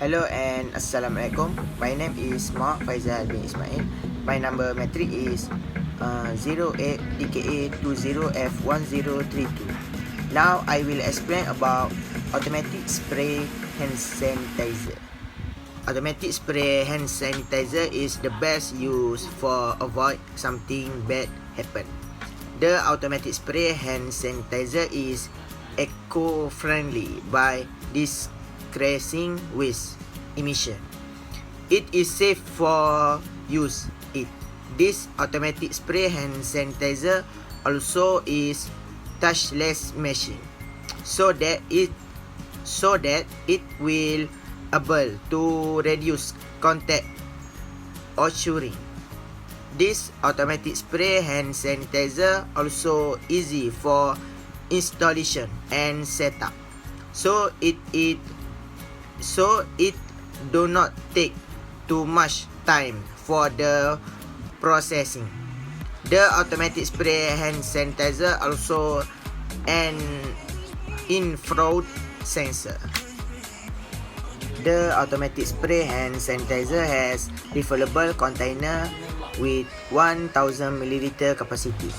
Hello and Assalamualaikum. My name is Mak Faizal bin Ismail. My number metric is 08DKA20F1032. Now I will explain about automatic spray hand sanitizer. Automatic spray hand sanitizer is the best use for avoid something bad happen. The automatic spray hand sanitizer is eco-friendly by decreasing waste emission. It is safe for use. This automatic spray hand sanitizer also is touchless machine, so that it will able to reduce contact occurring. This automatic spray hand sanitizer also easy for installation and setup, so it do not take too much time for the processing. The automatic spray hand sanitizer also an infrared sensor. The automatic spray hand sanitizer has refillable container with 1000 ml capacity.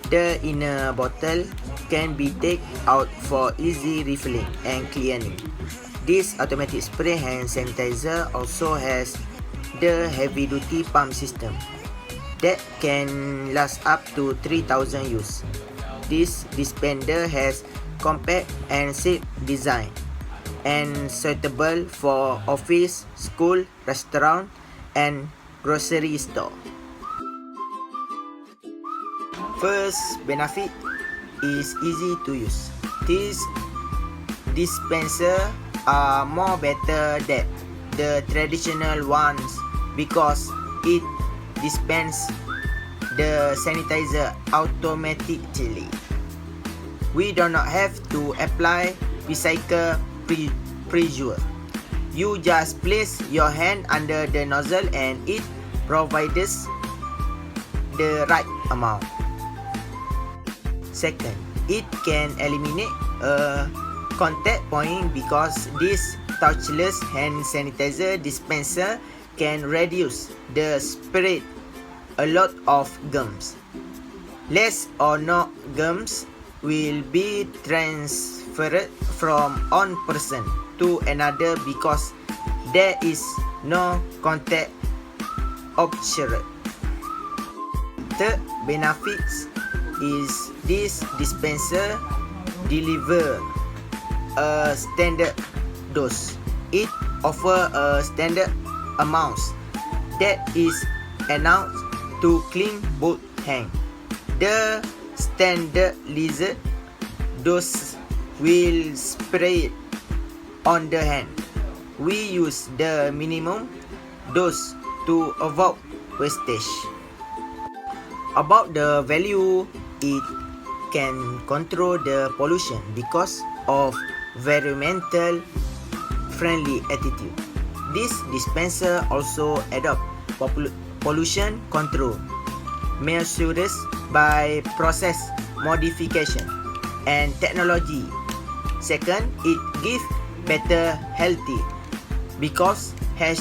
The inner bottle can be taken out for easy refilling and cleaning. This automatic spray hand sanitizer also has the heavy duty pump system that can last up to 3000 use. This dispenser has compact and safe design and suitable for office, school, restaurant and grocery store. First benefit is easy to use. This dispenser are more better than the traditional ones because it dispenses the sanitizer automatically. We do not have to apply recycle pressure. You just place your hand under the nozzle and it provides the right amount. Second, it can eliminate a contact point because this touchless hand sanitizer dispenser can reduce the spread a lot of germs. Less or no germs will be transferred from one person to another because there is no contact occurred. Third benefits is this dispenser deliver a standard dose. It offer a standard amount that is announced to clean both hands. The standardized dose will spread on the hand. We use the minimum dose to avoid wastage. About the value, it can control the pollution because of environmental friendly attitude. This dispenser also adopt pollution control measures by process modification and technology. Second, it gives better healthy because has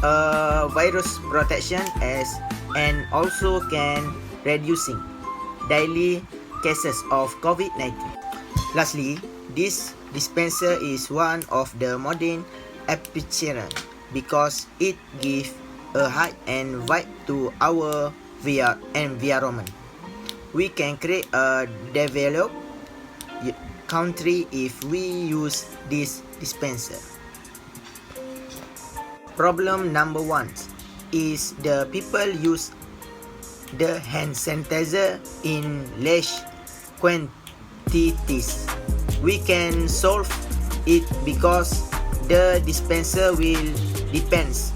a virus protection and also can reducing daily cases of COVID-19. Lastly, this dispenser is one of the modern applications because it gives a height and vibe to our environment. We can create a developed country if we use this dispenser. Problem number 1 is the people use the hand sanitizer in large quantities. We can solve it because the dispenser will depends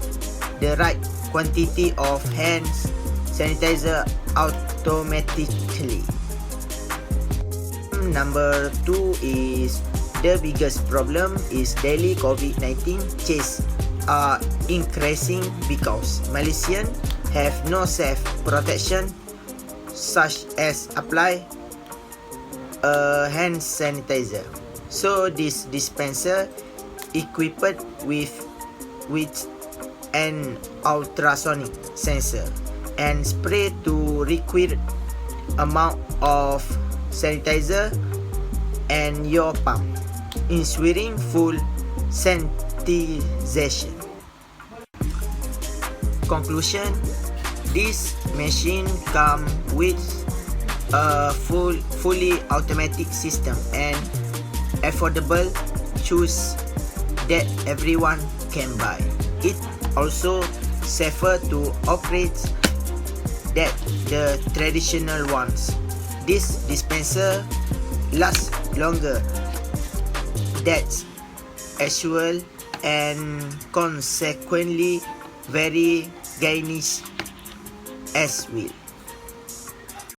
the right quantity of hand sanitizer automatically. Number 2 is the biggest problem is daily COVID-19 cases are increasing because Malaysians have no safe protection such as apply a hand sanitizer. So this dispenser equipped with an ultrasonic sensor and spray to required amount of sanitizer and your pump, ensuring full sanitization. Conclusion: this machine comes with a fully automatic system and affordable choice that everyone can buy. It also safer to operate than the traditional ones. This dispenser lasts longer, that's usual, and consequently very gainish as well.